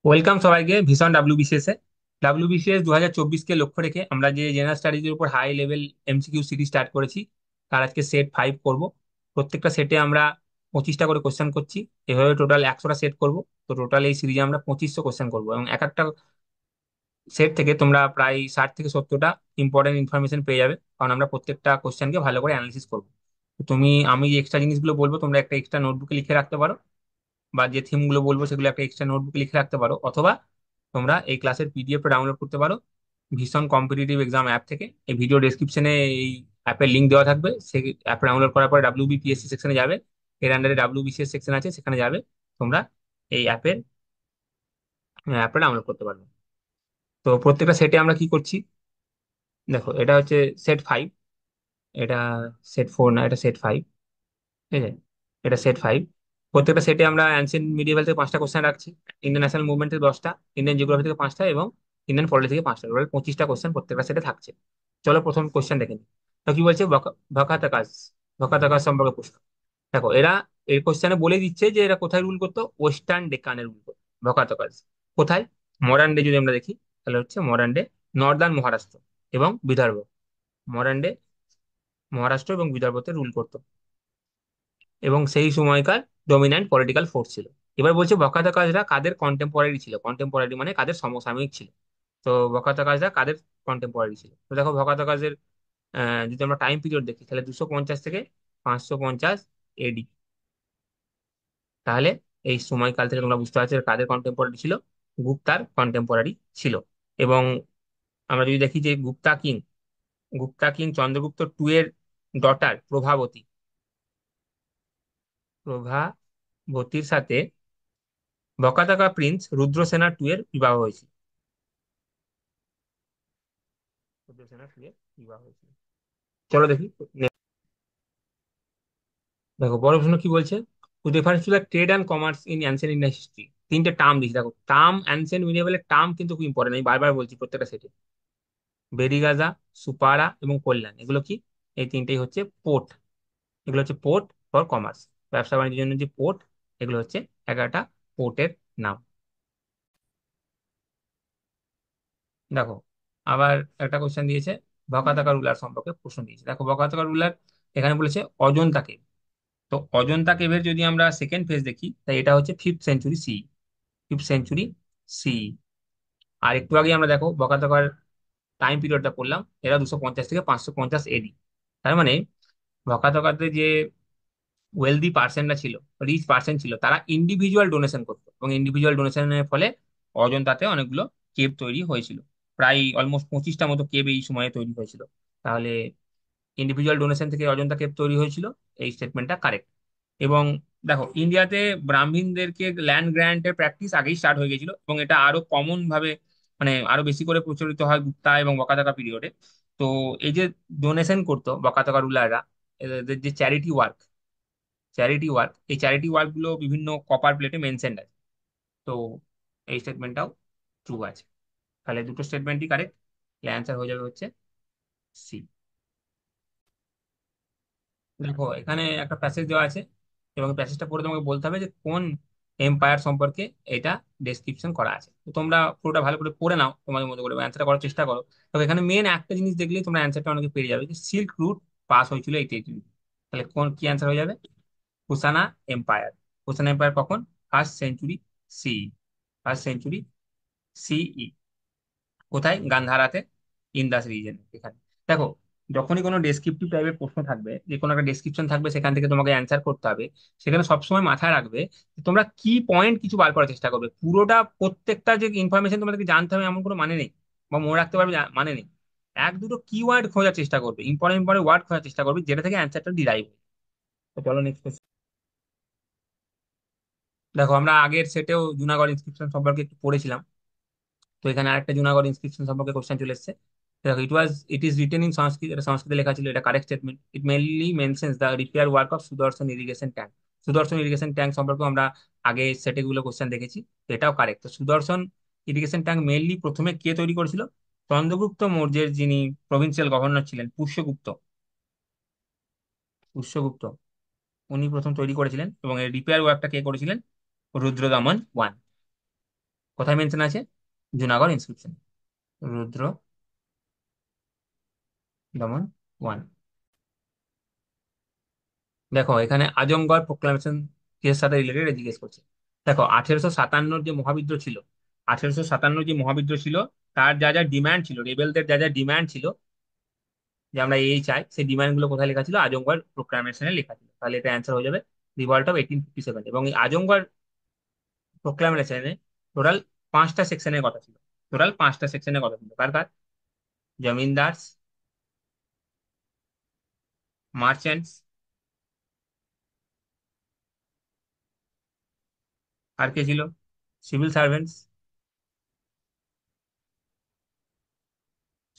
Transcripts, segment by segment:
Welcome সবাইকে ভীষণ WBCS এ। WBCS 2024 কে লক্ষ্য রেখে আমরা যে জেনারেল স্টাডিজের উপর high level MCQ series start করেছি, তার আজকে সেট 5 করব। প্রত্যেকটা সেটে আমরা 25টা করে কোশ্চেন করছি। এভাবে টোটাল 100টা সেট করব। তো টোটাল এই সিরিজে আমরা 2500 কোশ্চেন করবো এবং এক একটা সেট থেকে তোমরা প্রায় 60 থেকে 70টা ইম্পর্টেন্ট ইনফরমেশন পেয়ে যাবে, কারণ আমরা প্রত্যেকটা কোশ্চেনকে ভালো করে অ্যানালিসিস করবো। তো আমি যে এক্সট্রা জিনিসগুলো বলবো তোমরা একটা এক্সট্রা নোটবুকে লিখে রাখতে পারো, বা যে থিম গুলো বলবো সেগুলো একটা এক্সট্রা নোটবুক লিখে রাখতে পারো, অথবা তোমরা এই ক্লাসের পিডিএফ ডাউনলোড করতে পারো ভীষণ কম্পিটিটিভ এক্সাম অ্যাপ থেকে। এই ভিডিও ডেসক্রিপশনে এই অ্যাপের লিংক দেওয়া থাকবে, সেই অ্যাপ ডাউনলোড করার পরে ডাব্লিউবিপিএসসি সেকশনে যাবে, এর আন্ডারে ডাব্লিউবিসিএস সেকশন আছে, সেখানে যাবে। তোমরা এই অ্যাপটা ডাউনলোড করতে পারবে। তো প্রত্যেকটা সেটে আমরা কি করছি, দেখো এটা হচ্ছে সেট 5, এটা সেট 4 না, এটা সেট 5। ঠিক আছে, এটা সেট 5। প্রত্যেকটা সেটে আমরা অ্যানসিয়েন্ট মিডিয়েভাল থেকে 5টা কোশ্চেন রাখছি, ইন্ডিয়ান ন্যাশনাল মুভমেন্ট থেকে 10টা, ইন্ডিয়ান জিওগ্রাফি থেকে 5টা এবং ইন্ডিয়ান পলিটি থেকে 5টা, টোটাল 25টা কোশ্চেন প্রত্যেকটা সেটে থাকছে। চলো প্রথম কোশ্চেন দেখে নিই। তো কি বলছে, ভকাতাকাজ, ভকাতাকাজ সম্পর্কে প্রশ্ন। দেখো এই কোশ্চেনে বলে দিচ্ছে যে এরা কোথায় রুল করতো, ওয়েস্টার্ন ডেকানে রুল করতো ভকাতাকাজ। কোথায়? মডার্ন ডে যদি আমরা দেখি, তাহলে হচ্ছে মডার্ন ডে নর্দার্ন মহারাষ্ট্র এবং বিদর্ভ। মডার্ন ডে মহারাষ্ট্র এবং বিদর্ভতে রুল করতো এবং সেই সময়কার ডমিন্যান্ট পলিটিক্যাল ফোর্স ছিল। এবার বলছে বকাতাকাজরা কাদের কন্টেম্পোরারি ছিল, কন্টেম্পোরারি মানে কাদের সমসাময়িক ছিল। তো বকাতাকাজরা কাদের কন্টেম্পোরারি ছিল, তো দেখো বকাতাকাজের যদি আমরা টাইম পিরিয়ড দেখি, তাহলে 250 থেকে 550 এডি। তাহলে এই সময়কাল থেকে তোমরা বুঝতে পারছো এরা কাদের কন্টেম্পোরারি ছিল, গুপ্তার কন্টেম্পোরারি ছিল। এবং আমরা যদি দেখি যে গুপ্তা কিং চন্দ্রগুপ্ত 2 এর ডটার প্রভাবতীর সাথে বকাতাকা প্রিন্স রুদ্রসেনা 2 এর বিবাহ হয়েছিল। রুদ্রসেনা 2 এর বিবাহ হয়েছিল। চলো দেখি। দেখো বড় প্রশ্ন কি বলছে, reference to the trade and commerce in ancient Indian history. তিনটে টার্ম দিচ্ছি, দেখো টার্ম অ্যানসিয়েন্ট মিডিয়েভেলের টার্ম কিন্তু খুব ইম্পর্টেন্ট, আমি বারবার বলছি প্রত্যেকটা সেটে। বেরিগাজা, সুপারা এবং কল্যাণ, এগুলো কি? এই তিনটেই হচ্ছে পোর্ট। এগুলো হচ্ছে পোর্ট ফর কমার্স, ব্যবসা বাণিজ্যের জন্য যে পোর্ট, এগুলো হচ্ছে 11টা পোর্টের নাম। দেখো আবার একটা কোশ্চেন দিয়েছে, বকাতাকা রুলার সম্পর্কে প্রশ্ন দিয়েছে। দেখো বকাতাকা রুলার এখানে বলেছে অজন্তা কেভ। তো অজন্তা কেভের যদি আমরা সেকেন্ড ফেজ দেখি, তাই এটা হচ্ছে 5th century C. 5th century C. আর একটু আগে আমরা দেখো বকাতাকার টাইম পিরিয়ডটা পড়লাম, এরা 250 থেকে 550 এডি। তার মানে বকাতাকাতে যে ওয়েলদি পার্সনরা ছিল, রিচ পার্সন ছিল, তারা ইন্ডিভিজুয়াল ডোনেশন করতো এবং ইন্ডিভিজুয়াল ডোনেশনের ফলে অজন্তাতে অনেকগুলো কেভ তৈরি হয়েছিল। প্রায় অলমোস্ট 25টা মতো কেভ এই সময়ে তৈরি হয়েছিল। তাহলে ইন্ডিভিজুয়াল ডোনেশন থেকে অজন্তা কেভ তৈরি হয়েছিল, এই স্টেটমেন্টটা কারেক্ট। এবং দেখো ইন্ডিয়াতে ব্রাহ্মণদেরকে ল্যান্ড গ্র্যান্টের প্র্যাকটিস আগেই স্টার্ট হয়ে গেছিল এবং এটা আরো কমন ভাবে, মানে আরো বেশি করে প্রচলিত হয় গুপ্তা এবং বকাতাকা পিরিয়ডে। তো এই যে ডোনেশন করতো বকাতাকা রুলাররা, এদের যে চ্যারিটি ওয়ার্ক, এই চ্যারিটি ওয়ার্ক গুলো বিভিন্ন কপার প্লেটে মেনশন আছে। তো এই স্টেটমেন্টটাও ট্রু আছে। তাহলে দুটো স্টেটমেন্টই কারেক্ট। অ্যান্সার হয়ে যাবে হচ্ছে সি। দেখো এখানে একটা প্যাসেজ দেওয়া আছে এবং প্যাসেজটা পড়ে তোমাকে বলতে হবে যে কোন এম্পায়ার সম্পর্কে এটা ডেসক্রিপশন করা আছে। তো তোমরা পুরোটা ভালো করে পড়ে নাও, তোমাদের মতো করে অ্যান্সার করার চেষ্টা করো। তো এখানে মেন একটা জিনিস দেখলেই তোমরা অ্যান্সারটা অনেকে পেয়ে যাবে, যে সিল্ক রুট পাস হয়েছিল এই টেরিটরি। তাহলে কোন কি অ্যান্সার হয়ে যাবে? কুষাণা এম্পায়ার। কুষাণ এম্পায়ার কখন? 1st century C. 1st century সিই। কোথায়? গান্ধারাতে, ইন্দাস রিজনে এখানে। দেখো যখনই কোনো ডেসক্রিপটিভ টাইপের প্রশ্ন থাকবে, যে কোনো একটা ডেসক্রিপশন থাকবে, সেখান থেকে তোমাকে অ্যান্সার করতে হবে, সেখানে সবসময় মাথায় রাখবে যে তোমরা কি পয়েন্ট কিছু বার করার চেষ্টা করবে। পুরোটা প্রত্যেকটা যে ইনফরমেশন তোমাদেরকে জানতে হবে এমন কোনো মানে নেই, বা মনে রাখতে পারবে মানে নেই। এক দুটো কিওয়ার্ড খোঁজার চেষ্টা করবে, ইম্পর্টেন্ট ইম্পর্টেন্ট ওয়ার্ড খোঁজার চেষ্টা করবে, যেটা থেকে অ্যান্সারটা ডিরাইভ হয়। তো চলো নেক্সট। দেখো আমরা আগের সেটেও জুনাগড় ইনস্ক্রিপশন সম্পর্কে একটু পড়েছিলাম। তো এখানে আরেকটা জুনাগড় ইনস্ক্রিপশন সম্পর্কে কোশ্চেন চলে এসেছে। দেখো ইট ইজ রিটেন ইন সংস্কৃত, এটা সংস্কৃতে লেখা ছিল, এটা correct statement. It mainly mentions the repair work of Sudarshan irrigation tank. Sudarshan irrigation tank সম্পর্কে আমরা আগে সেটে গুলো কোশ্চেন দেখেছি, তো এটাও কারেক্ট। তো সুদর্শন ইরিগেশন ট্যাঙ্ক মেনলি প্রথমে কে তৈরি করেছিল? চন্দ্রগুপ্ত মৌর্যের যিনি প্রভিন্সিয়াল গভর্নর ছিলেন, পুষ্যগুপ্ত, উনি প্রথম তৈরি করেছিলেন এবং এর রিপেয়ার ওয়ার্কটা কে করেছিলেন? রুদ্রদমন 1। কোথায় মেনশন আছে? জুনাগড় ইনস্ক্রিপশন। রুদ্র দমন ওয়ান। দেখো এখানে আজমগড় প্রোক্লামেশন কেসের সাথে রিলেটেড জিজ্ঞেস করছে। দেখো 1857 যে মহাবিদ্রোহ ছিল, 1857 যে মহাবিদ্রোহ ছিল, তার যা যা ডিমান্ড ছিল, রেবেলদের যা যা ডিমান্ড ছিল, যে আমরা এই চাই, সেই ডিমান্ড গুলো কোথায় লেখা ছিল? আজমগড় প্রোক্লামেশনে লেখা ছিল। তাহলে এটা অ্যান্সার হয়ে যাবে রিভল্ট অফ 1857। এবং এই আজমগড় প্রোক্লামেশনে টোটাল 5টা সেকশনের কথা ছিল। টোটাল 5টা সেকশনের কথা ছিল। কার কার? জমিনদার, মার্চেন্টস, আর কে ছিল? সিভিল সার্ভেন্টস,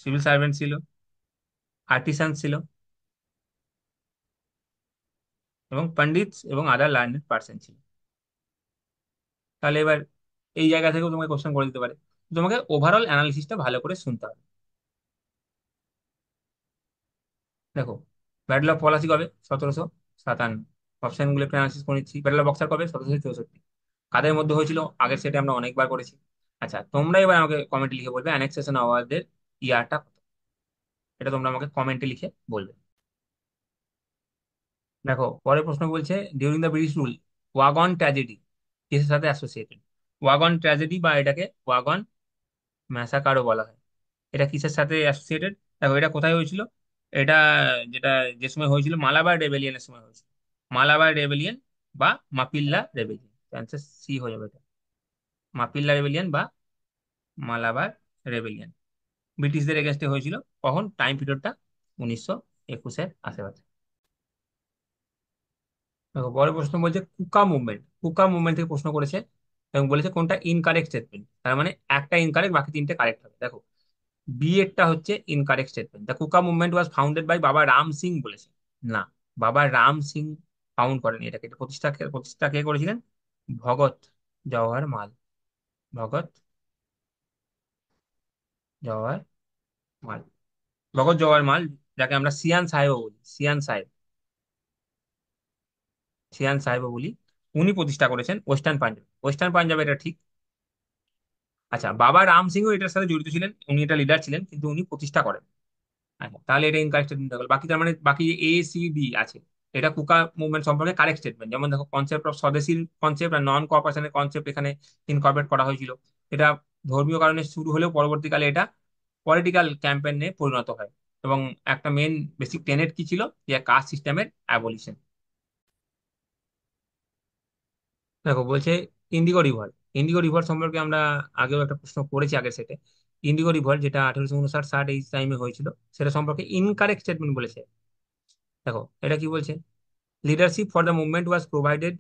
সিভিল সার্ভেন্ট ছিল, আর্টিসান ছিল, এবং পন্ডিত এবং আদার লার্নেড পার্সন ছিল। তাহলে এবার এই জায়গা থেকেও তোমাকে কোশ্চেন করে দিতে পারে। তোমাকে ওভারঅল অ্যানালিসিসটা ভালো করে শুনতে হবে। দেখো, ব্যাটল অফ পলাশি কবে? 1757। অপশন গুলো একটু অ্যানালিসিস করে নিচ্ছি। ব্যাটল অফ বক্সার কবে? 1764। কাদের মধ্যে হয়েছিল? আগের সেটে আমরা অনেকবার করেছি। আচ্ছা, তোমরা এবার আমাকে কমেন্টে লিখে বলবে অ্যানেক্সেশন অওয়ার্ডের ইয়ারটা কত। এটা তোমরা আমাকে কমেন্টে লিখে বলবে। দেখো, পরের প্রশ্ন বলছে during the British rule wagon tragedy কিসের সাথে অ্যাসোসিয়েটেড? ওয়াগন ট্র্যাজেডি বা এটাকে ওয়াগন ম্যাসাকারও বলা হয়। এটা কিসের সাথে অ্যাসোসিয়েটেড? দেখো, এটা কোথায় হয়েছিল? এটা যেটা যে সময় হয়েছিল, মালাবার রেবেলিয়নের সময় হয়েছিল। মালাবার রেবেলিয়ন বা মাপিল্লা রেবেলিয়ন। অ্যান্সার সি হয়ে যাবে এটা। মাপিল্লা রেবেলিয়ন বা মালাবার রেবেলিয়ন ব্রিটিশদের এগেনস্টে হয়েছিল। কখন টাইম পিরিয়ডটা? 1921-এর আশেপাশে। দেখো, পরের প্রশ্ন বলছে কুকা মুভমেন্ট। কুকা মুভমেন্ট থেকে প্রশ্ন করেছে এবং বলেছে কোনটা ইনকারেক্ট স্টেটমেন্ট। তার মানে একটা ইনকারেক্ট, বাকি তিনটে কারেক্ট হবে। দেখো, বি এরটা হচ্ছে incorrect statement. The Kuka movement was founded by Baba Ram Singh বলেছে। না, বাবা রাম সিং ফাউন্ড করেনি এটাকে। এটা প্রতিষ্ঠা প্রতিষ্ঠা কে করেছিলেন? ভগৎ জওহর মাল। ভগৎ জওহর মাল। ভগৎ জওহর মাল, যাকে আমরা সিয়ান সাহেবও বলি, সিয়ান সাহেব, সিয়ান সাহেবও বলি। উনি প্রতিষ্ঠা করেছেন ওয়েস্টার্ন পাঞ্জাব। ওয়েস্টার্ন পাঞ্জাব, এটা ঠিক। আচ্ছা, বাবা রাম সিংও এটার সাথে জড়িত ছিলেন, উনি এটা লিডার ছিলেন, কিন্তু উনি প্রতিষ্ঠা করেন। আচ্ছা, তাহলে এটা ইনকারেক্ট স্টেটমেন্ট হলো। বাকি তার মানে বাকি এ সি ডি আছে, এটা কুকা মুভমেন্ট সম্পর্কে কারেক্ট স্টেটমেন্ট। যেমন দেখো, কনসেপ্ট অফ স্বদেশীর কনসেপ্ট আর নন কোঅপারেশনের কনসেপ্ট এখানে ইনকর্পোরেট করা হয়েছিল। এটা ধর্মীয় কারণে শুরু হলেও পরবর্তীকালে এটা পলিটিক্যাল ক্যাম্পেইনে পরিণত হয়। এবং একটা মেন বেসিক টেনেট কি ছিল? যে কাস্ট সিস্টেমের অ্যাবলিশন। দেখো বলছে ইন্ডিগো রিভর। ইন্ডিগো রিভর সম্পর্কে আমরা আগেও একটা প্রশ্ন করেছি আগের সেটে। ইন্ডিগো রিভর যেটা 1859-60 এই টাইমে হয়েছিল, সেটা সম্পর্কে ইনকারেক্ট স্টেটমেন্ট বলেছে। দেখো এটা কি বলছে? Leadership for the movement was provided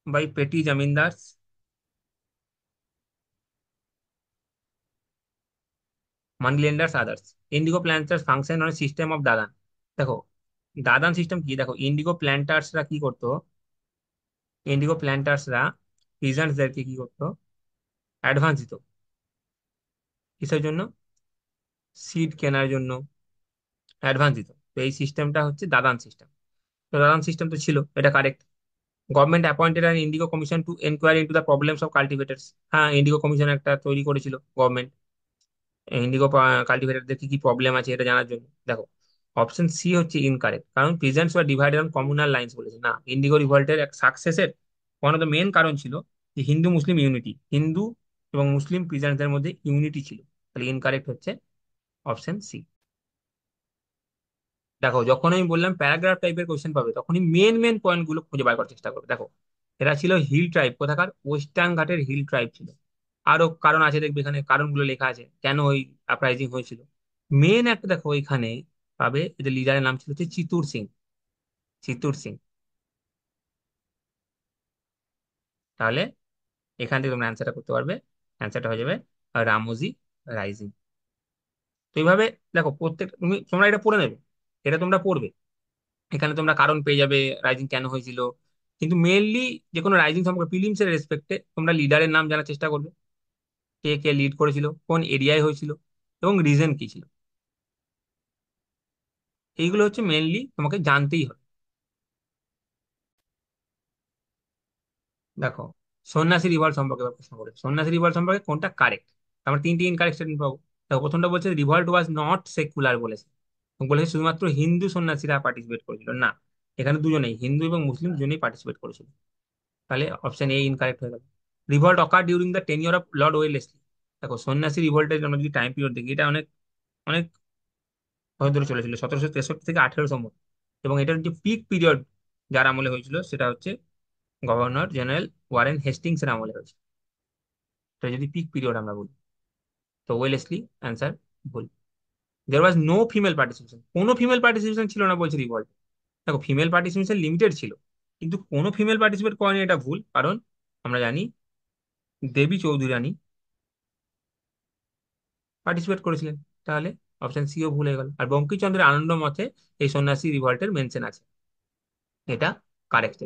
by petty zamindars, money lenders, others. Indigo planters function on system of dadan. দেখো, দাদান সিস্টেম কি? দেখো, ইন্ডিগো প্ল্যান্টার্সরা কি করতো? ইন্ডিগো প্ল্যান্টার্সরা পিজন্টসদেরকে কি করতো? অ্যাডভান্স দিত। কিসের জন্য? সিড কেনার জন্য অ্যাডভান্স দিত। তো এই সিস্টেমটা হচ্ছে দাদান সিস্টেম। তো দাদান সিস্টেম তো ছিল, এটা correct. Government appointed an indigo commission to enquiry into the problems of cultivators. হ্যাঁ, ইন্ডিগো কমিশন একটা তৈরি করেছিল গভর্নমেন্ট, ইন্ডিগো কাল্টিভেটরদের কি কি প্রবলেম আছে এটা জানার জন্য। দেখো, অপশন সি হচ্ছে ইনকারেক্ট, কারণ peasants were divided on communal lines বলেছে। না, ইন্ডিগো রিভল্টের এক সাকসেসের ওয়ান অফ দ্য মেন কারণ ছিল যে হিন্দু মুসলিম ইউনিটি, হিন্দু এবং মুসলিম পিজেন্টসদের মধ্যে ইউনিটি ছিল। তাহলে ইনকারেক্ট হচ্ছে অপশন সি। দেখো, যখন আমি বললাম প্যারাগ্রাফ টাইপের কোশ্চেন পাবে, তখনই মেন মেন পয়েন্ট গুলো খুঁজে বার করার চেষ্টা করবে। দেখো, এরা ছিল হিল ট্রাইব। কোথাকার? ওয়েস্টার্ন ঘাটের হিল ট্রাইব ছিল। আরো কারণ আছে, দেখবে এখানে কারণগুলো লেখা আছে কেন ওই আপরাইজিং হয়েছিল। মেন একটা দেখো এখানে পাবে, এদের লিডারের নাম ছিল হচ্ছে চিতুর সিং। চিতুর সিং। তাহলে এখান থেকে তোমরা অ্যান্সারটা করতে পারবে। অ্যান্সারটা হয়ে যাবে রামোজি রাইজিং। তো এইভাবে দেখো, প্রত্যেক তোমরা এটা পড়ে নেবে, এটা তোমরা পড়বে। এখানে তোমরা কারণ পেয়ে যাবে রাইজিং কেন হয়েছিল। কিন্তু মেইনলি যে কোনো রাইজিং সম্পর্কে প্রিলিমস এর রেসপেক্টে তোমরা লিডারের নাম জানার চেষ্টা করবে। কে কে লিড করেছিল, কোন এরিয়ায় হয়েছিল, এবং রিজন কি ছিল। এইগুলো হচ্ছে মেইনলি তোমাকে জানতেই হবে। দেখো, সন্ন্যাসী রিভল্ট সম্পর্কে এবার প্রশ্ন করে, সন্ন্যাসী রিভল্ট সম্পর্কে কোনটা কারেক্ট? আমরা তিনটি ইনকারেক্ট স্টেটমেন্ট পাবো। দেখো প্রথমটা বলছে রিভল্ট ওয়াজ নট সেকুলার বলেছে, এবং বলেছে শুধুমাত্র হিন্দু সন্ন্যাসীরা পার্টিসিপেট করেছিল। না, এখানে দুজনেই, হিন্দু এবং মুসলিম দুজনেই পার্টিসিপেট করেছিল। তাহলে অপশন এ ইনকারেক্ট হয়ে গেল। Revolt ochre during the tenure of Lord Wellesley. দেখো সন্ন্যাসী রিভল্টের আমরা যদি টাইম পিরিয়ড দেখি, এটা অনেক অনেক সময় ধরে চলেছিল, 1763 থেকে 1800 মধ্যে। এবং এটার যে পিক পিরিয়ড যার আমলে হয়েছিল সেটা হচ্ছে গভর্নর জেনারেল ওয়ারেন হেস্টিংস এর আমলে হয়েছে। এটা যদি পিক পিরিয়ড আমরা বলি, তো ওয়েলেসলি অ্যান্সার ভুল। দেয়ার ওয়াজ নো ফিমেল পার্টিসিপেশন, কোনো ফিমেল পার্টিসিপেশন ছিল না বলছে রিভল্ট। দেখো ফিমেল পার্টিসিপেশন লিমিটেড ছিল, কিন্তু কোনো ফিমেল পার্টিসিপেট করেনি, এটা ভুল। কারণ আমরা জানি দেবী চৌধুরী রানী পার্টিসিপেট করেছিলেন। তাহলে অপশন সিও ভুল হয়ে গেল। আর বঙ্কিমচন্দ্রের আনন্দ মতে এই সন্ন্যাসী রিভল্টের মেনশন আছে, এটা কারেক্ট।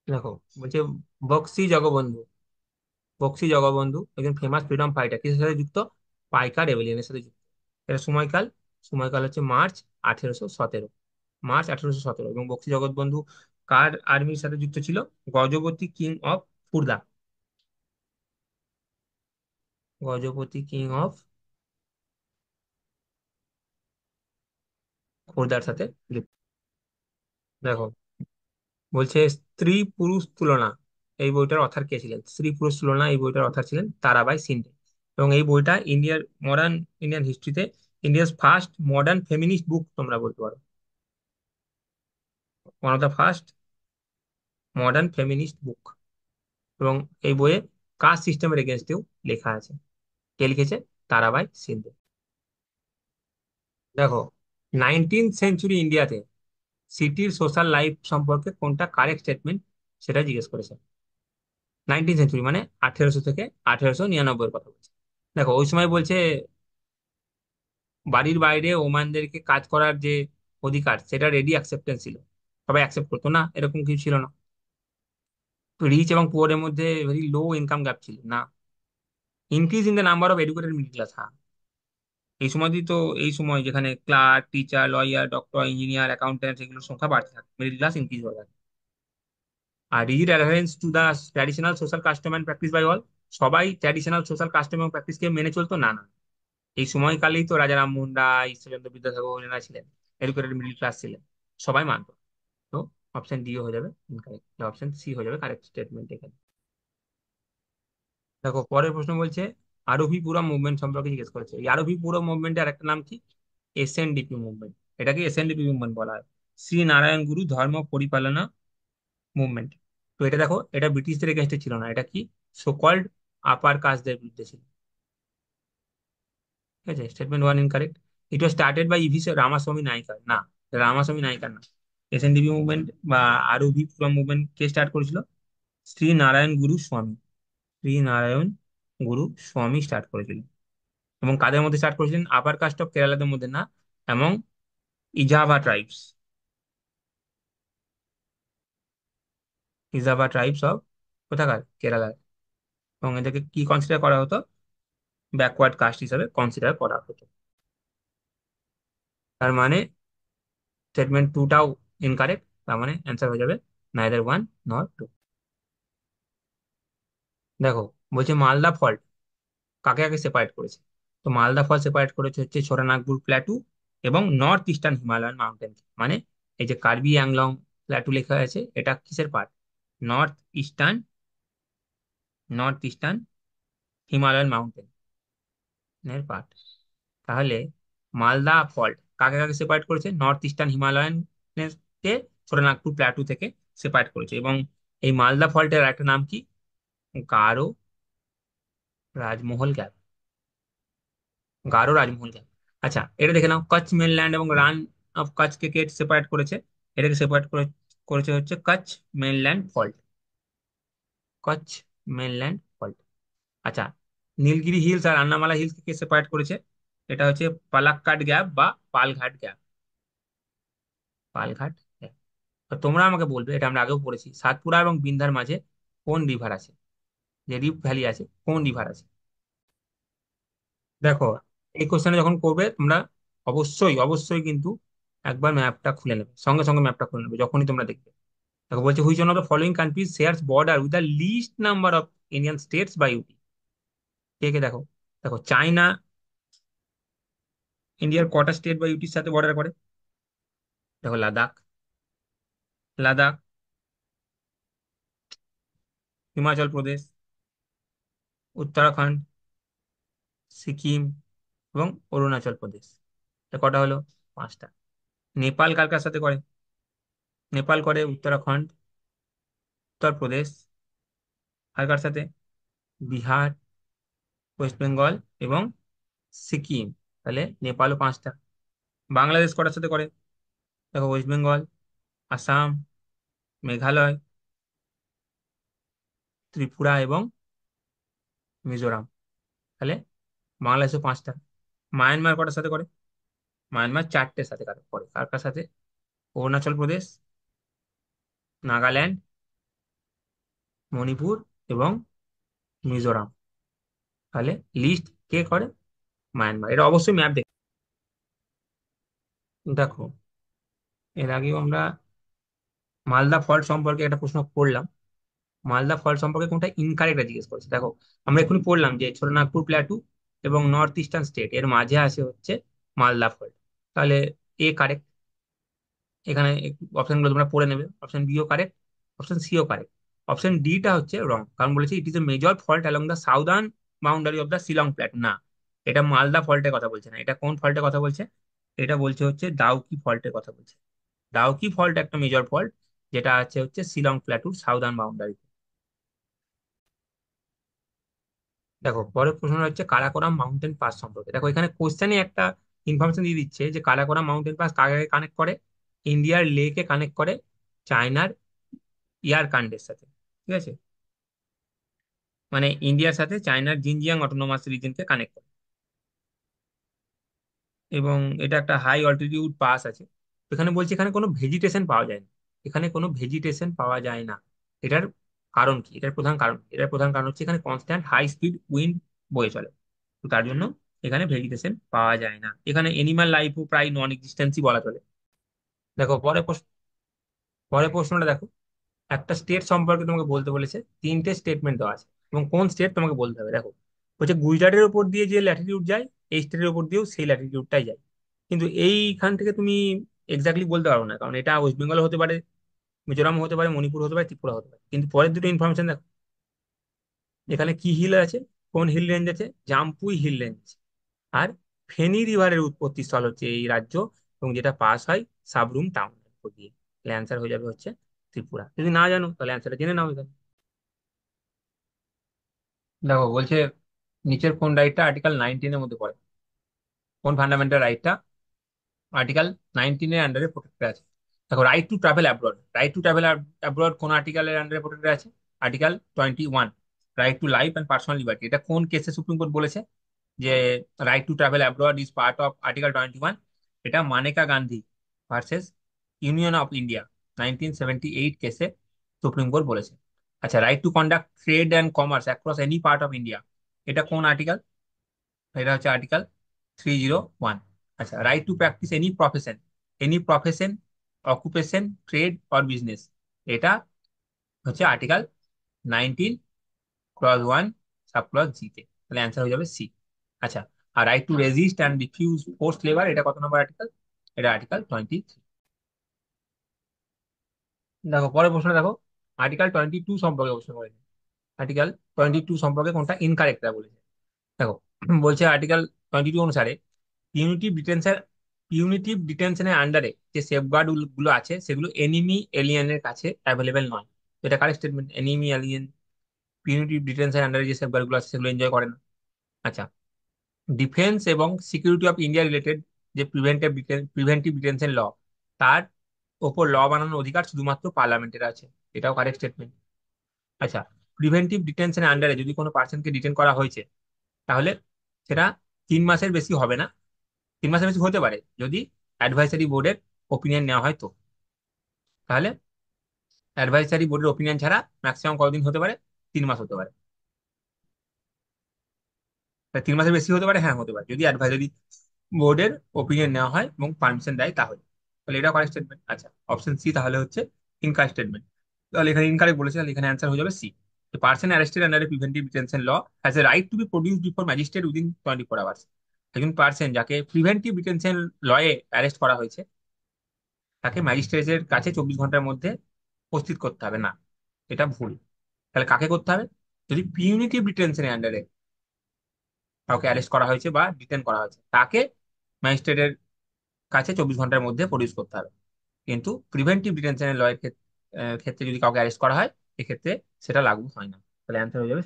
দেখো বলছে বক্সি জগবন্ধু, বক্সি জগবন্ধু একজন ফেমাস ফ্রিডম ফাইটার, কিসের সাথে যুক্ত? পাইকা রেবেলিয়নের সাথে যুক্ত। এটা সময়কাল, সময়কাল হচ্ছে মার্চ 1817, মার্চ 1817। এবং বক্সি জগৎবন্ধু কার আর্মির সাথে যুক্ত ছিল? Gajapati king of Khurda, Gajapati king of খুরদার সাথে যুক্ত। দেখো বলছে স্ত্রী পুরুষ তুলনা, এই বইটার অথার কে ছিলেন? স্ত্রী পুরুষ তুলনা এই বইটার অথার ছিলেন তারাবাই সিন্ডে। এবং এই বইটা ইন্ডিয়ার মডার্ন ইন্ডিয়ান হিস্ট্রিতে India's first modern feminist book তোমরা বলতে পারো, one of the first modern feminist book. এবং এই বইয়ে কাস্ট সিস্টেমের এগেনস্টেও লেখা আছে। কে লিখেছে? তারাবাই সিন্ডে। দেখো 19th সেঞ্চুরি ইন্ডিয়াতে সিটির সোশ্যাল লাইফ সম্পর্কে কোনটা কারেক্ট স্টেটমেন্ট, সেটা জিজ্ঞেস করেছে। 19th সেঞ্চুরি মানে 1800 থেকে 1899 কথা বলছে। দেখো ওই সময় বলছে বাড়ির বাইরে ওমানদেরকে কাজ করার যে অধিকার, সেটা রেডি অ্যাকসেপ্টেন্স ছিল, সবাই অ্যাকসেপ্ট করতো না, এরকম কিছু ছিল না। রিচ এবং পুয়ারের মধ্যে ভেরি লো ইনকাম গ্যাপ ছিল না। Increase in the number of educated middle class, হ্যাঁ। এই সময় তো, এই সময় যেখানে clerk, teacher, lawyer, doctor, engineer, accountant এগুলোর সংখ্যা বাড়তে থাকে, মিডল ক্লাস ইনক্রিজ হয়ে থাকে। আর rigid adherence to the traditional social custom and practice by all, সবাই ট্র্যাডিশনাল সোশ্যাল কাস্টম এবং প্র্যাকটিসকে মেনে চলতো না, না। এই সময়কালেই তো রাজা রামমোহন রায়, ঈশ্বরচন্দ্র বিদ্যাসাগর এনারা ছিলেন, এডুকেটেড মিডল ক্লাস ছিলেন, সবাই মানতো। তো অপশন ডি হয়ে যাবে ইনকারেক্ট, অপশন সি হয়ে যাবে কারেক্ট স্টেটমেন্ট এখানে। দেখো পরের প্রশ্ন বলছে আরোহীপুরম মুভমেন্ট সম্পর্কে জিজ্ঞেস করেছে। এই আরোহীপুরম মুভমেন্টের আরেকটা নাম কি? এসএনডিপি মুভমেন্ট। এটাকে এসএনডিপি মুভমেন্ট বলা হয়, শ্রী নারায়ণ গুরু ধর্ম পরিপালনা মুভমেন্ট। তো এটা দেখো, এটা ব্রিটিশদের এগেনস্টে ছিল না, এটা কি সোকল্ড আপার কাস্টদের বিরুদ্ধে ছিল। ঠিক আছে, statement one incorrect. It was started by EV Ramaswamy Naicker, না, রামাস্বামী নাইকার না। এসএনডিপি মুভমেন্ট বা আরোহী পুরম মুভমেন্ট কে স্টার্ট করেছিল? শ্রী নারায়ণ গুরু স্বামী, শ্রী নারায়ণ গুরু স্বামী স্টার্ট করেছিলেন। এবং কাদের মধ্যে স্টার্ট করেছিলেন? আপার কাস্ট অফ কেরালাদের মধ্যে না, এবং ইজাভা ট্রাইবস, ইজাভা ট্রাইবস অফ কোথাকার? কেরালার। এবং এদেরকে কি কনসিডার করা হতো? ব্যাকওয়ার্ড কাস্ট হিসাবে কনসিডার করা হতো। তার মানে স্টেটমেন্ট টুটাও ইনকারেক্ট, তার মানে অ্যান্সার হয়ে যাবে নাইদার ওয়ান নর টু। দেখো বলছে মালদা ফল্ট কাকে কাকে সেপারেট করেছে? তো মালদা ফল্ট সেপারেট করেছে হচ্ছে ছোটানাগপুর প্ল্যাটু এবং নর্থ ইস্টার্ন হিমালয়ান মাউন্টেন। মানে এই যে কার্বি অ্যাংলং প্ল্যাটু লেখা আছে, এটা কিসের part? North eastern, north eastern Himalayan mountain এর পার্ট। তাহলে মালদা ফল্ট কাকে কাকে সেপারেট করেছে? নর্থ ইস্টার্ন হিমালয়ান কে ছোটনাগপুর প্ল্যাটু থেকে সেপারেট করেছে। এবং এই মালদা ফল্টের একটা নাম কি? গারো রাজমহল গ্যাপ, গারো রাজমহল গ্যাপ। আচ্ছা এটা দেখে নাও, কচ্ছ মেনল্যান্ড এবং রান অফ কচ্ছকে কে সেপারেট করেছে? এটাকে সেপারেট করেছে হচ্ছে Kutch mainland fault, Kutch mainland fault. আচ্ছা নীলগিরি হিলস আর আন্নামালা হিলস কে সেপারেট করেছে? এটা হচ্ছে পালাক্কাড গ্যাপ বা পালঘাট গ্যাপ, পালঘাট গ্যাপ। তো তোমরা আমাকে বলবে, এটা আমরা আগেও পড়েছি, সাতপুরা এবং বিন্ধ্যার মাঝে কোন রিভার আছে, যে রিফ ভ্যালি আছে, কোন রিভার আছে? দেখো এই কোশ্চেনে যখন করবে তোমরা অবশ্যই অবশ্যই কিন্তু একবার ম্যাপটা খুলে নেবে, সঙ্গে সঙ্গে ম্যাপটা খুলে নেবে যখনই তোমরা দেখবে। দেখো বলছে which one of the following countries shares border with the least number of Indian states by UT. কে কে দেখো, দেখো চায়না ইন্ডিয়ার কটা স্টেট বা ইউটির সাথে বর্ডার করে? দেখো লাদাখ, লাদাখ, হিমাচল প্রদেশ, উত্তরাখণ্ড, সিকিম এবং অরুণাচল প্রদেশ। এটা কটা হলো? পাঁচটা। নেপাল কার কার সাথে করে? নেপাল করে উত্তরাখণ্ড, উত্তরপ্রদেশ, আর কার সাথে? বিহার, ওয়েস্ট বেঙ্গল এবং সিকিম। তাহলে নেপালও পাঁচটা। বাংলাদেশ কটার সাথে করে? দেখো ওয়েস্ট বেঙ্গল, আসাম, মেঘালয়, ত্রিপুরা এবং মিজোরাম। তাহলে বাংলাদেশও পাঁচটা। মায়ানমার কটার সাথে করে? মায়ানমার চারটের সাথে করে। কার কার সাথে? অরুণাচল প্রদেশ, নাগাল্যান্ড, মণিপুর এবং মিজোরাম। তাহলে লিস্ট কে করে? মায়ানমার। এটা অবশ্যই ম্যাপ দেখো। দেখো এর আগেও আমরা মালদা ফল্ট সম্পর্কে একটা প্রশ্ন পড়লাম। মালদা ফল্ট সম্পর্কে কোনটা ইনকারেক্ট জিজ্ঞেস করেছে। দেখো আমরা এখনই পড়লাম যে ছোটনাগপুর প্ল্যাটু এবং নর্থ ইস্টার্ন স্টেট এর মাঝে আছে হচ্ছে মালদা ফল্ট। তাহলে এ কারেক্ট। এখানে অপশন গুলো তোমরা পড়ে নেবে। অপশন বিও কারেক্ট, অপশন সিও কারেক্ট। অপশন ডিটা হচ্ছে রং, কারণ বলেছে it is a major fault along the southern boundary of the Shillong plateau. না, এটা মালদা ফল্টের কথা বলছে না। এটা কোন ফল্টের কথা বলছে? এটা বলছে হচ্ছে দাউকি ফল্টের কথা বলছে। দাউকি ফল্ট একটা মেজর ফল্ট, যেটা আছে হচ্ছে শিলং প্ল্যাটুর সাউদার্ন বাউন্ডারি। দেখো পরের প্রশ্ন হচ্ছে কারাকোরাম মাউন্টেন পাস সম্পর্কে। দেখো এখানে কোশ্চেনে একটা ইনফরমেশন দিয়ে দিচ্ছে যে কারাকোরাম মাউন্টেন পাস কাকে কানেক্ট করে? ইন্ডিয়ার লেকে কানেক্ট করে চায়নার ইয়ারকান্ডের সাথে। ঠিক আছে, মানে ইন্ডিয়ার সাথে চায়নার জিনজিয়াং অটোনোমাস রিজনকে কানেক্ট করে। এবং এটা একটা হাই অল্টিটিউড পাস আছে। এখানে বলছে এখানে কোনো ভেজিটেশন পাওয়া যায় না। এখানে কোনো ভেজিটেশন পাওয়া যায় না। এটার কারণ কি? এটার প্রধান কারণ কি? এটার প্রধান কারণ হচ্ছে এখানে কনস্ট্যান্ট হাই স্পিড উইন্ড বয়ে চলে। তো তার জন্য এখানে ভেজিটেশন পাওয়া যায় না। এখানে এনিম্যাল লাইফও প্রায় নন এক্সিস্টেন্সই বলা চলে। দেখো পরের প্রশ্নটা দেখো। একটা স্টেট সম্পর্কে তোমাকে বলতে বলেছে, তিনটে স্টেটমেন্ট দেওয়া আছে এবং কোন স্টেট তোমাকে বলতে হবে। দেখো বলছে গুজরাটের উপর দিয়ে যে ল্যাটিটিউড যায়, এই স্টেটের উপর দিয়েও সেই ল্যাটিটিউডটাই যায়। কিন্তু এইখান থেকে তুমি এক্স্যাক্টলি বলতে পারো না, কারণ এটা ওয়েস্ট বেঙ্গল হতে পারে, মিজোরাম হতে পারে, মণিপুর হতে পারে, ত্রিপুরা হতে পারে। কিন্তু পরের দুটো ইনফরমেশন দেখো, এখানে কি হিল আছে, কোন হিল রেঞ্জ আছে? Jampui hill range. আর ফেনী রিভারের উৎপত্তি স্থল হচ্ছে এই রাজ্য, এবং যেটা পাস হয় সাবরুম টাউন দিয়ে। তাহলে অ্যান্সার হয়ে যাবে হচ্ছে ত্রিপুরা। যদি না জানো তাহলে অ্যান্সারটা জেনে নাও এখানে। দেখো বলছে নিচের কোন রাইটটা আর্টিকেল 19 এর মধ্যে পড়ে? কোন ফান্ডামেন্টাল রাইটটা আর্টিকেল 19 এর আন্ডারে প্রোটেক্টেড আছে? দেখো right to travel abroad, right to travel abroad কোন আর্টিকেলের আন্ডারে প্রোটেক্টেড আছে? Article 21, right to life and personal liberty. এটা কোন কেসে সুপ্রিম কোর্ট বলেছে যে right to travel abroad is part of article 21? এটা Maneka Gandhi versus union of India 1978 কেসে সুপ্রিম কোর্ট বলেছে। আচ্ছা, right to conduct trade and commerce across any part of India, এটা কোন আর্টিকেল? এটা হচ্ছে আর্টিকেল 301। আচ্ছা, right to practise any profession occupation trade or business, এটা হচ্ছে article 19 clause 1 sub clause G তে। তাহলে অ্যান্সার হয়ে যাবে সি। আচ্ছা, আর right to resist and refuse forced labour, এটা কত নম্বর আর্টিকেল? এটা আর্টিকেল 23। দেখো পরের প্রশ্ন দেখো, আর্টিকেল 22 সম্পর্কে প্রশ্ন করেছে। আর্টিকেল 22 সম্পর্কে কোনটা ইনকারেক্ট বলেছে। দেখো বলছে আর্টিকেল 22 অনুসারে পিউনিটিভ ডিটেনশন পিউনিটিভ ডিটেনশনের আন্ডারে যে সেফগার্ড গুলো আছে সেগুলো এনিমি এলিয়েনের কাছে অ্যাভেলেবেল নয়। তো এটা correct statement. Enemy alien punitive ডিটেনশনের আন্ডারে যে সেফগার্ড গুলো আছে সেগুলো এনজয় করে না। আচ্ছা, ডিফেন্স এবং সিকিউরিটি অফ ইন্ডিয়া রিলেটেড যে প্রিভেন্টিভ ডিটেনশন ল, তার ওপর ল বানানোর অধিকার শুধুমাত্র পার্লামেন্টের আছে। এটাও কারেক্ট স্টেটমেন্ট। আচ্ছা, প্রিভেন্টিভ ডিটেনশনের আন্ডারে যদি কোনো পার্সনকে ডিটেন করা হয়েছে, তাহলে সেটা 3 মাসের বেশি হবে না। 3 মাসের বেশি হতে পারে যদি অ্যাডভাইসারি বোর্ডের ওপিনিয়ন নেওয়া হয়। তো তাহলে অ্যাডভাইসারি বোর্ডের ওপিনিয়ন ছাড়া ম্যাক্সিমাম কতদিন হতে পারে? 3 মাস হতে পারে। 3 মাসের বেশি হতে পারে, হ্যাঁ হতে পারে, যদি অ্যাডভাইসারি বোর্ডের ওপিনিয়ন নেওয়া হয় এবং পারমিশন দেয় তাহলে। তাহলে এটা কারেক্ট স্টেটমেন্ট। আচ্ছা, অপশন সি তাহলে হচ্ছে ইনকারেক্ট স্টেটমেন্ট। তাহলে এখানে ইনকারেক্ট বলেছে, তাহলে এখানে অ্যান্সার হয়ে যাবে C. The person arrested under a preventive detention law has a right to be produced before magistrate within 24 hours. একজন পার্সন যাকে প্রিভেন্টিভ ডিটেনশন লয়ে অ্যারেস্ট করা হয়েছে, তাকে ম্যাজিস্ট্রেটের কাছে 24 ঘন্টার মধ্যে উপস্থিত করতে হবে না, এটা ভুল। তাহলে কাকে করতে হবে? যদি পিউনিটিভ ডিটেনশনের আন্ডারে কাউকে অ্যারেস্ট করা হয়েছে বা ডিটেন করা হয়েছে, তাকে ম্যাজিস্ট্রেটের কাছে 24 ঘন্টার মধ্যে প্রডিউস করতে হবে। কিন্তু প্রিভেন্টিভ ডিটেনশনের লয়ের ক্ষেত্রে যদি কাউকে অ্যারেস্ট করা হয়, এক্ষেত্রে সেটা লাগু হয় না। তাহলে অ্যান্সার হয়ে যাবে।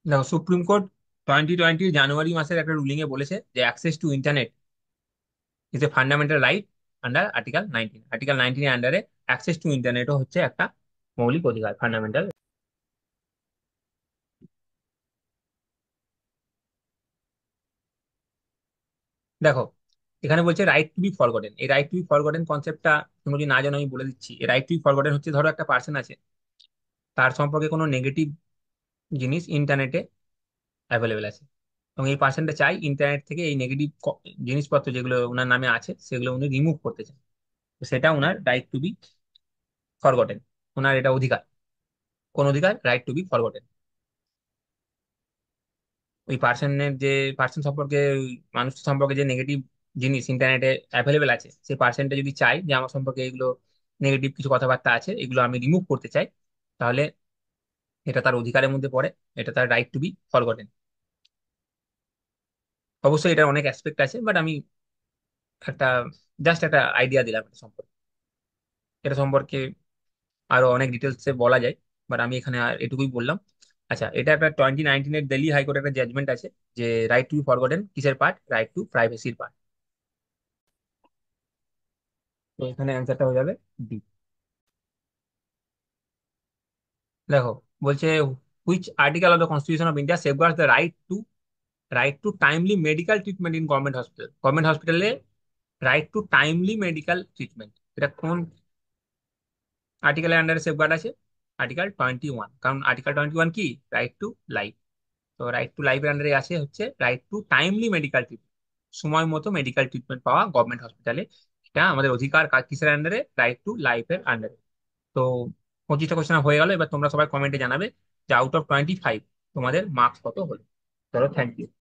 দেখো, সুপ্রিম কোর্ট 2020 জানুয়ারি মাসের একটা রুলিং এ বলেছে যে access to internet is a fundamental right under article 19। Article 19 এর আন্ডারে অ্যাক্সেস টু ইন্টারনেটও হচ্ছে একটা মৌলিক অধিকার, ফান্ডামেন্টাল। দেখো, এখানে বলছে রাইট টু বি ফরগটেন। এই রাইট টু বি ফরগটেন কনসেপ্টটা তুমি যদি না জানো আমি বলে দিচ্ছি। এই রাইট টু বি ফরগটেন হচ্ছে, ধরো একটা পার্সন আছে, তার সম্পর্কে কোনো নেগেটিভ জিনিস ইন্টারনেটে অ্যাভেলেবেল আছে, এবং এই পার্সনটা চাই ইন্টারনেট থেকে এই নেগেটিভ জিনিসপত্র যেগুলো ওনার নামে আছে সেগুলো উনি রিমুভ করতে চান। তো সেটা ওনার রাইট টু বি ফরগটেন। ওনার এটা অধিকার। কোন অধিকার? Right to be forgotten. ওই পার্সনের যে, পার্সন সম্পর্কে, ওই মানুষ সম্পর্কে যে নেগেটিভ জিনিস ইন্টারনেটে অ্যাভেলেবেল আছে, সেই পার্সনটা যদি চাই যে আমার সম্পর্কে এগুলো নেগেটিভ কিছু কথাবার্তা আছে, এগুলো আমি রিমুভ করতে চাই, তাহলে এটা তার অধিকারের মধ্যে পড়ে। এটা তার রাইট টু বি ফরগটেন। অবশ্যই এটা অনেক অ্যাসপেক্ট আছে, বাট আমি একটা জাস্ট একটা আইডিয়া দিলাম এটা সম্পর্কে। এটা সম্পর্কে আরো অনেক ডিটেলসে বলা যায়, বাট আমি এখানে আর এটুকুই বললাম। আচ্ছা, এটা একটা 2019-এর দিল্লি হাইকোর্টের একটা জাজমেন্ট আছে যে রাইট টু বি ফরগটেন কিসের পার্ট? রাইট টু প্রাইভেসির পার্ট। তো এখানে অ্যান্সারটা হয়ে যাবে ডি। দেখো, বলছে which article of the constitution of India safeguards the right to timely medical treatment in government hospital. Government হসপিটালে right to timely medical treatment, এটা কোন আর্টিকেলের আন্ডারে সেফগার্ড আছে? আর্টিকেল 21। কারণ আর্টিকেল 21 কি? Right to life. তো রাইট টু লাইফের আন্ডারে আছে হচ্ছে right to timely medical treatment, সময় মতো মেডিকেল ট্রিটমেন্ট পাওয়া গভর্নমেন্ট হসপিটালে। এটা আমাদের অধিকার। কিসের আন্ডারে? রাইট টু লাইফের আন্ডারে। তো 25টা কোশ্চেন হয়ে গেল। এবার তোমরা সবাই কমেন্টে জানাবে যে আউট অফ 25 তোমাদের মার্কস কত হলো। চলো, থ্যাংক ইউ।